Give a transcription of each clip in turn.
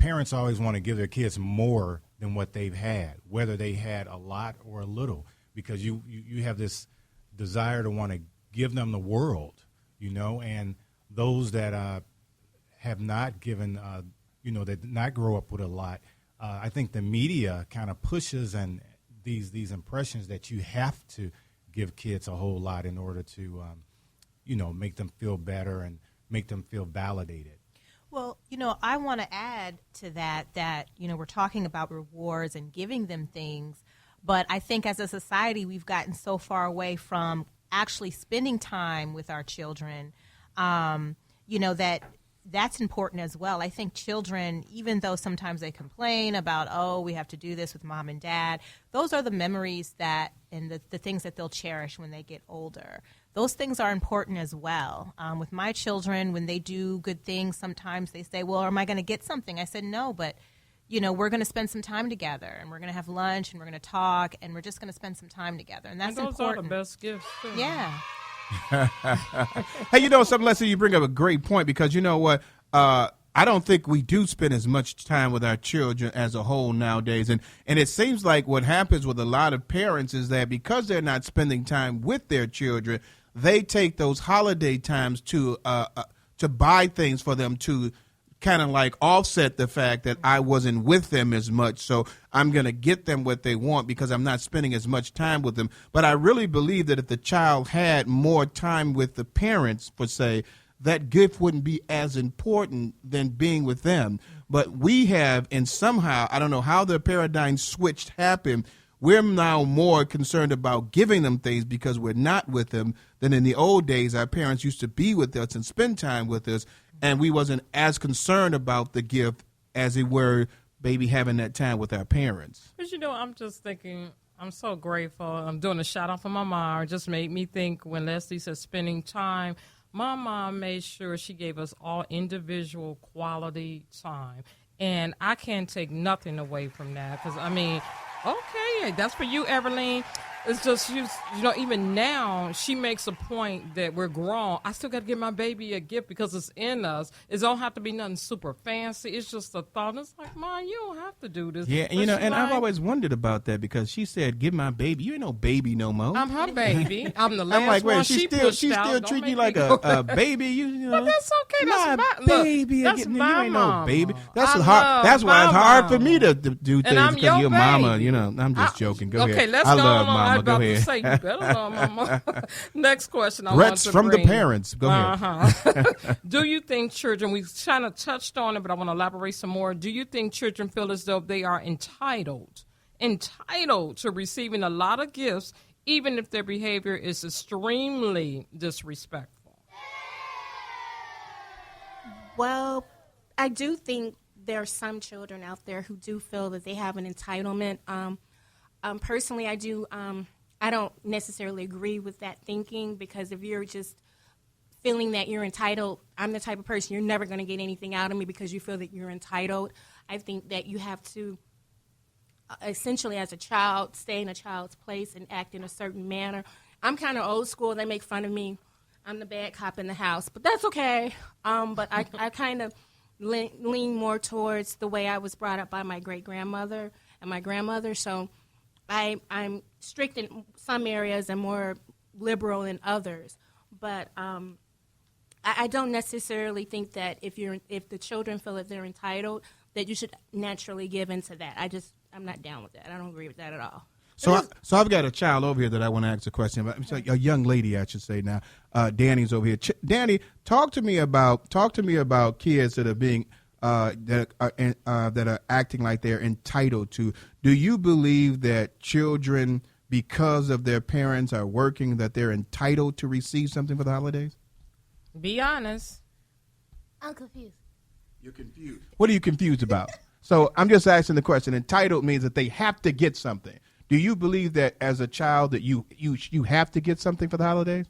parents always want to give their kids more than what they've had, whether they had a lot or a little, because you have this desire to want to give them the world, and those that have not given, that did not grow up with a lot, I think the media kind of pushes and these impressions that you have to give kids a whole lot in order to, make them feel better and make them feel validated. Well, I want to add to that, we're talking about rewards and giving them things, but I think as a society, we've gotten so far away from actually spending time with our children, that's important as well. I think children, even though sometimes they complain about, oh, we have to do this with mom and dad, those are the memories and the things that they'll cherish when they get older. Those things are important as well. With my children, when they do good things, sometimes they say, well, am I going to get something? I said, no, but, we're going to spend some time together, and we're going to have lunch, and we're going to talk, and we're just going to spend some time together. And that's important. Those are the best gifts, too. Yeah. Hey, something, Leslie, you bring up a great point, because you know what? I don't think we do spend as much time with our children as a whole nowadays. And it seems like what happens with a lot of parents is that because they're not spending time with their children, they take those holiday times to buy things for them to kind of like offset the fact that I wasn't with them as much. So I'm going to get them what they want because I'm not spending as much time with them. But I really believe that if the child had more time with the parents, per se, that gift wouldn't be as important than being with them. But we have, and somehow, I don't know how the paradigm switched happened, we're now more concerned about giving them things because we're not with them than in the old days. Our parents used to be with us and spend time with us, and we wasn't as concerned about the gift as we were maybe having that time with our parents. But I'm just thinking, I'm so grateful. I'm doing a shout out for my mom. It just made me think when Leslie said spending time, my mom made sure she gave us all individual quality time. And I can't take nothing away from that because, okay, that's for you, Everline. It's just, even now, she makes a point that we're grown. I still got to give my baby a gift because it's in us. It don't have to be nothing super fancy. It's just a thought. It's like, Mom, you don't have to do this. Yeah, and I've always wondered about that because she said, give my baby. You ain't no baby no more. I'm her baby. I'm the last I'm like, wait, one she still treating you like a baby. But that's okay. That's my baby. Look, that's you my ain't mama. no baby. That's hard. That's why it's hard for me to do things because your mama. I'm just joking. Go ahead. Okay, let's I go love on. mama. Go ahead. To say, you better love mama. Next question. Threats from the parents. Go ahead. Do you think children, we kind of touched on it, but I want to elaborate some more. Do you think children feel as though they are entitled to receiving a lot of gifts, even if their behavior is extremely disrespectful? Well, I do think there are some children out there who do feel that they have an entitlement. Personally, I do. I don't necessarily agree with that thinking because if you're just feeling that you're entitled, I'm the type of person you're never going to get anything out of me because you feel that you're entitled. I think that you have to essentially as a child stay in a child's place and act in a certain manner. I'm kind of old school. They make fun of me. I'm the bad cop in the house, but that's okay. But I kind of lean more towards the way I was brought up by my great-grandmother and my grandmother, so I'm strict in some areas and more liberal in others, but I don't necessarily think that if the children feel that they're entitled, that you should naturally give into that. I'm not down with that. I don't agree with that at all. So I've got a child over here that I want to ask a question about. A young lady, I should say now. Danny's over here. Danny, talk to me about kids that are being that are acting like they're entitled to. Do you believe that children, because of their parents are working, that they're entitled to receive something for the holidays? Be honest. I'm confused. You're confused. What are you confused about? So I'm just asking the question. Entitled means that they have to get something. Do you believe that as a child that you have to get something for the holidays?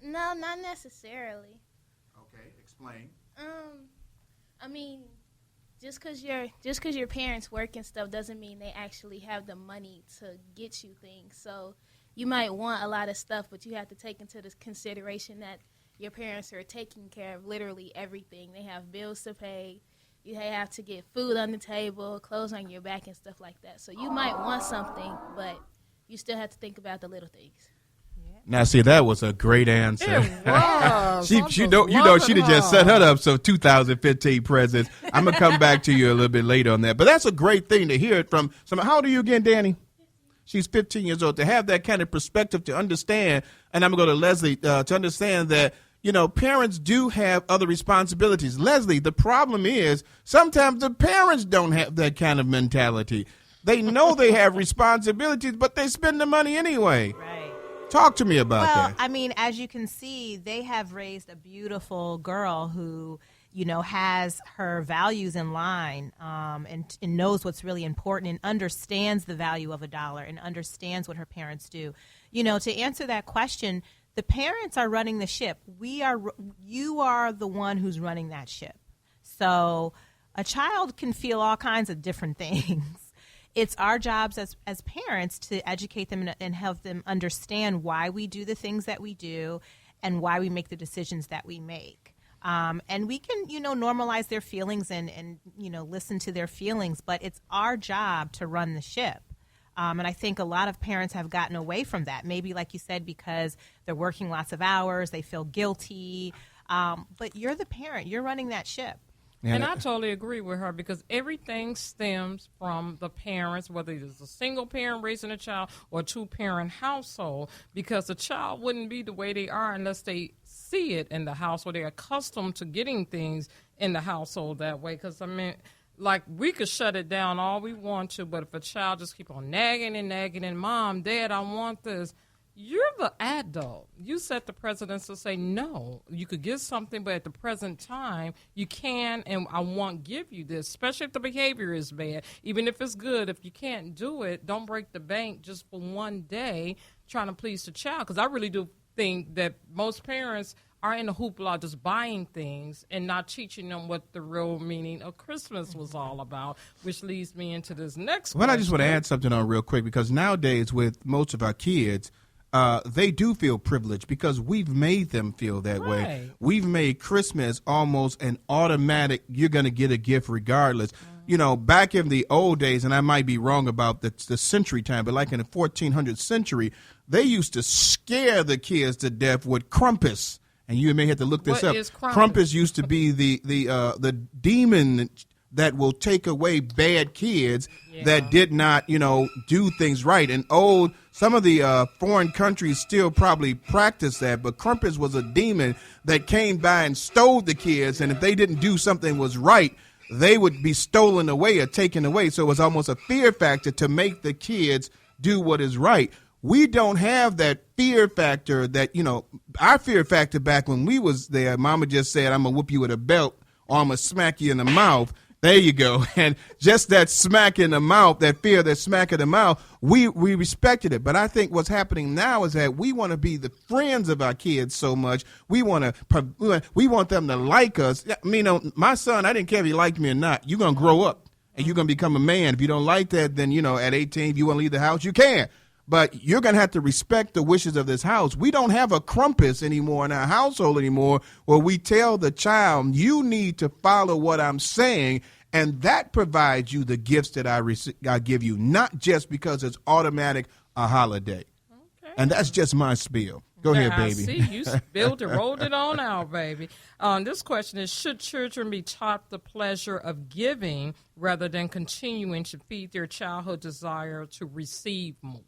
No, not necessarily. Okay, explain. I mean, just because your parents work and stuff doesn't mean they actually have the money to get you things. So you might want a lot of stuff, but you have to take into this consideration that your parents are taking care of literally everything. They have bills to pay. You have to get food on the table, clothes on your back, and stuff like that. So you might want something, but you still have to think about the little things. Now, see, that was a great answer. It was. she'd have just set her up some 2015 presents. I'm gonna come back to you a little bit later on that. But that's a great thing to hear it from someone. How old are you again, Danny? She's 15 years old. To have that kind of perspective, to understand, and I'm gonna go to Leslie to understand that parents do have other responsibilities. Leslie, the problem is sometimes the parents don't have that kind of mentality. They know they have responsibilities, but they spend the money anyway. Right. Talk to me about that. I mean, as you can see, they have raised a beautiful girl who, has her values in line and knows what's really important and understands the value of $1 and understands what her parents do. To answer that question, the parents are running the ship. You are the one who's running that ship. So a child can feel all kinds of different things. It's our jobs as parents to educate them and help them understand why we do the things that we do and why we make the decisions that we make. And we can, normalize their feelings and listen to their feelings, but it's our job to run the ship. And I think a lot of parents have gotten away from that. Maybe, like you said, because they're working lots of hours, they feel guilty. But you're the parent. You're running that ship. And I totally agree with her because everything stems from the parents, whether it's a single parent raising a child or a two-parent household, because the child wouldn't be the way they are unless they see it in the house or they're accustomed to getting things in the household that way. Because, we could shut it down all we want to, but if a child just keep on nagging and Mom, Dad, I want this, you're the adult. You set the precedence to say, no, you could get something, but at the present time, you can and I won't give you this, especially if the behavior is bad. Even if it's good, if you can't do it, don't break the bank just for one day trying to please the child. Because I really do think that most parents are in the hoopla just buying things and not teaching them what the real meaning of Christmas was all about, which leads me into this next question. I just want to add something on real quick, because nowadays with most of our kids, they do feel privileged because we've made them feel that way. We've made Christmas almost an automatic, you're going to get a gift regardless. Back in the old days, and I might be wrong about the century time, but like in the 1400th century, they used to scare the kids to death with Krampus. And you may have to look this up. Krampus used to be the demon that will take away bad kids that did not, do things right. And some of the foreign countries still probably practice that, but Krampus was a demon that came by and stole the kids, and if they didn't do something was right, they would be stolen away or taken away. So it was almost a fear factor to make the kids do what is right. We don't have that fear factor that, our fear factor back when we was there, Mama just said, I'm going to whoop you with a belt or I'm going to smack you in the mouth. There you go. And just that smack in the mouth, that fear, that smack in the mouth, we respected it. But I think what's happening now is that we want to be the friends of our kids so much. We want them to like us. My son, I didn't care if he liked me or not. You're going to grow up and you're going to become a man. If you don't like that, then, at 18, if you want to leave the house, you can. But you're going to have to respect the wishes of this house. We don't have a Krampus anymore in our household anymore where we tell the child, you need to follow what I'm saying, and that provides you the gifts that I give you, not just because it's automatic a holiday. Okay. And that's just my spiel. Go ahead, baby. I see you spilled it, rolled it on out, baby. This question is, should children be taught the pleasure of giving rather than continuing to feed their childhood desire to receive more?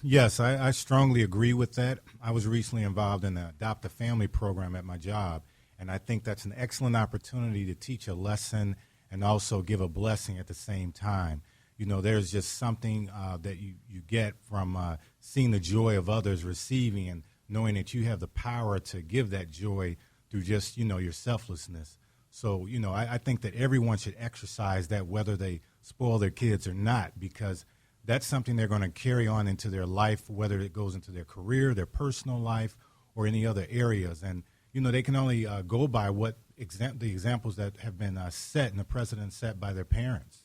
Yes, I strongly agree with that. I was recently involved in the Adopt a Family program at my job, and I think that's an excellent opportunity to teach a lesson and also give a blessing at the same time. There's just something that you get from seeing the joy of others receiving and knowing that you have the power to give that joy through just, your selflessness. So, I think that everyone should exercise that, whether they spoil their kids or not, because that's something they're going to carry on into their life, whether it goes into their career, their personal life, or any other areas. And, they can only go by what the examples that have been set and the precedent set by their parents.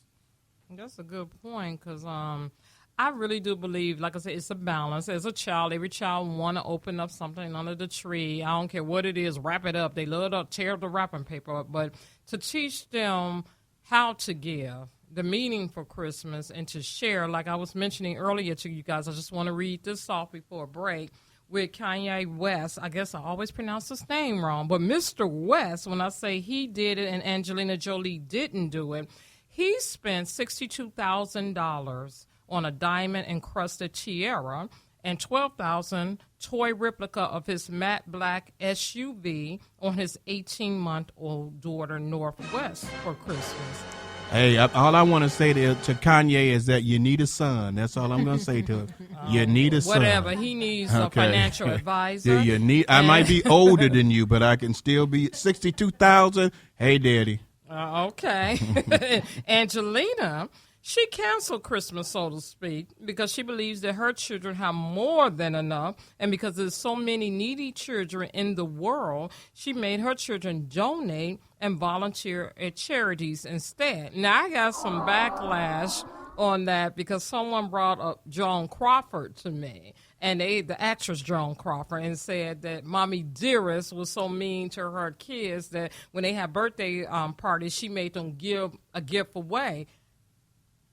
That's a good point, because I really do believe, like I said, it's a balance. As a child, every child want to open up something under the tree. I don't care what it is, wrap it up. They love to tear up the wrapping paper. But to teach them how to give, the meaning for Christmas, and to share. Like I was mentioning earlier to you guys, I just want to read this off before a break with Kanye West. I guess I always pronounce his name wrong, but Mr. West, when I say he did it and Angelina Jolie didn't do it, he spent $62,000 on a diamond-encrusted tiara and $12,000 toy replica of his matte black SUV on his 18-month-old daughter, Northwest, for Christmas. Hey, all I want to say to Kanye is that you need a son. That's all I'm going to say to him. You need a son. Whatever. He needs a financial advisor. Do you need? I might be older than you, but I can still be 62,000. Hey, Daddy. Okay. Angelina, she canceled Christmas, so to speak, because she believes that her children have more than enough. And because there's so many needy children in the world, she made her children donate and volunteer at charities instead. Now, I got some backlash on that because someone brought up Joan Crawford to me, and the actress Joan Crawford, and said that Mommy Dearest was so mean to her kids that when they had birthday parties, she made them give a gift away.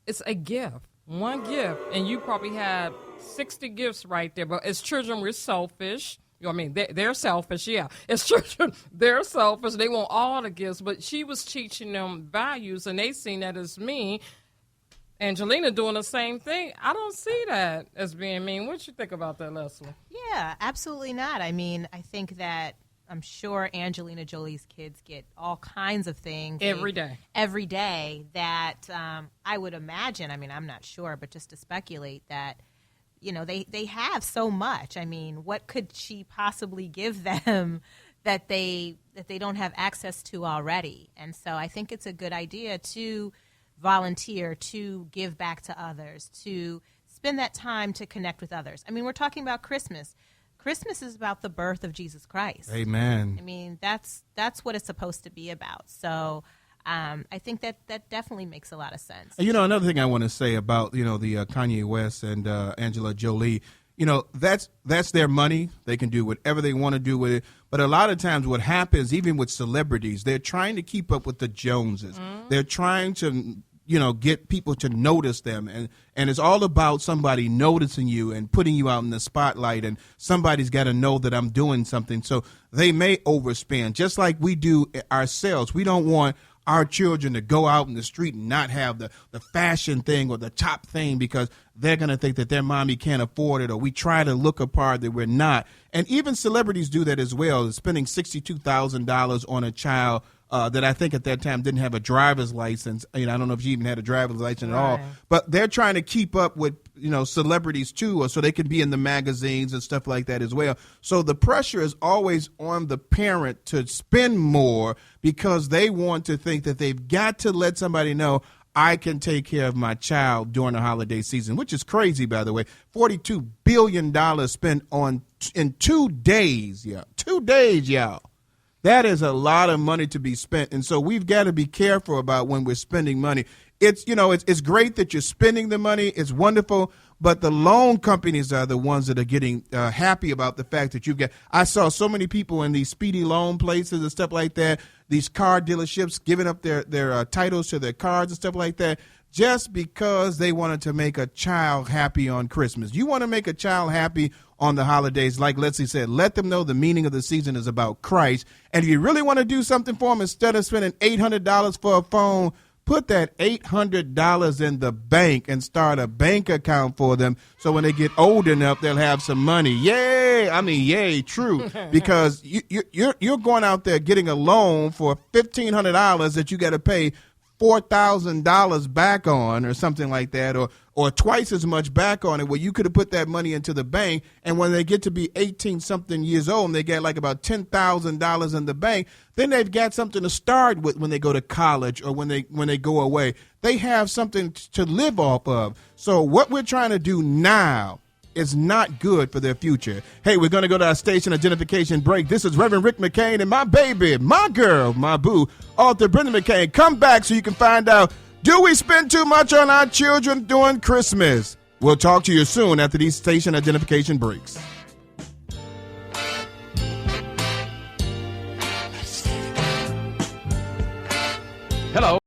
It's a gift, one gift, and you probably had 60 gifts right there. But as children, we're selfish. I mean, they're selfish, yeah. As children, they're selfish. They want all the gifts. But she was teaching them values, and they seen that as mean. Angelina doing the same thing. I don't see that as being mean. What you think about that, Leslie? Yeah, absolutely not. I mean, I think that I'm sure Angelina Jolie's kids get all kinds of things every day that I would imagine. I mean, I'm not sure, but just to speculate that, you know, they have so much. I mean, what could she possibly give them that they don't have access to already? And so I think it's a good idea to volunteer, to give back to others, to spend that time to connect with others. I mean, we're talking about Christmas. Christmas is about the birth of Jesus Christ. Amen. I mean, that's what it's supposed to be about. So I think that definitely makes a lot of sense. You know, another thing I want to say about, you know, the Kanye West and Angela Jolie, you know, that's their money. They can do whatever they want to do with it. But a lot of times what happens, even with celebrities, they're trying to keep up with the Joneses. Mm-hmm. They're trying to, you know, get people to notice them. And it's all about somebody noticing you and putting you out in the spotlight. And somebody's got to know that I'm doing something. So they may overspend, just like we do ourselves. We don't want our children to go out in the street and not have the fashion thing or the top thing because they're going to think that their mommy can't afford it, or we try to look a part that we're not. And even celebrities do that as well, spending $62,000 on a child that I think at that time didn't have a driver's license. You know, I don't know if she even had a driver's license at all. But they're trying to keep up with, you know, celebrities too, or so they can be in the magazines and stuff like that as well. So the pressure is always on the parent to spend more because they want to think that they've got to let somebody know I can take care of my child during the holiday season, which is crazy, by the way. $42 billion spent in 2 days, yeah. 2 days, y'all. That is a lot of money to be spent. And so we've got to be careful about when we're spending money. It's, you know, it's great that you're spending the money. It's wonderful. But the loan companies are the ones that are getting happy about the fact that you've got. I saw so many people in these speedy loan places and stuff like that, these car dealerships giving up their titles to their cars and stuff like that, just because they wanted to make a child happy on Christmas. You want to make a child happy on the holidays, like Leslie said, let them know the meaning of the season is about Christ. And if you really want to do something for them, instead of spending $800 for a phone, put that $800 in the bank and start a bank account for them. So when they get old enough, they'll have some money. Yay! I mean, yay, true. Because you're going out there getting a loan for $1,500 that you got to pay $4,000 back on, or something like that, or twice as much back on it, where you could have put that money into the bank. And when they get to be 18-something years old and they get like about $10,000 in the bank, then they've got something to start with when they go to college or when they go away. They have something to live off of. So what we're trying to do now is not good for their future. Hey, we're going to go to our station identification break. This is Reverend Rick McCain and my baby, my girl, my boo, author Brenda McCain. Come back so you can find out, do we spend too much on our children during Christmas? We'll talk to you soon after these station identification breaks. Hello.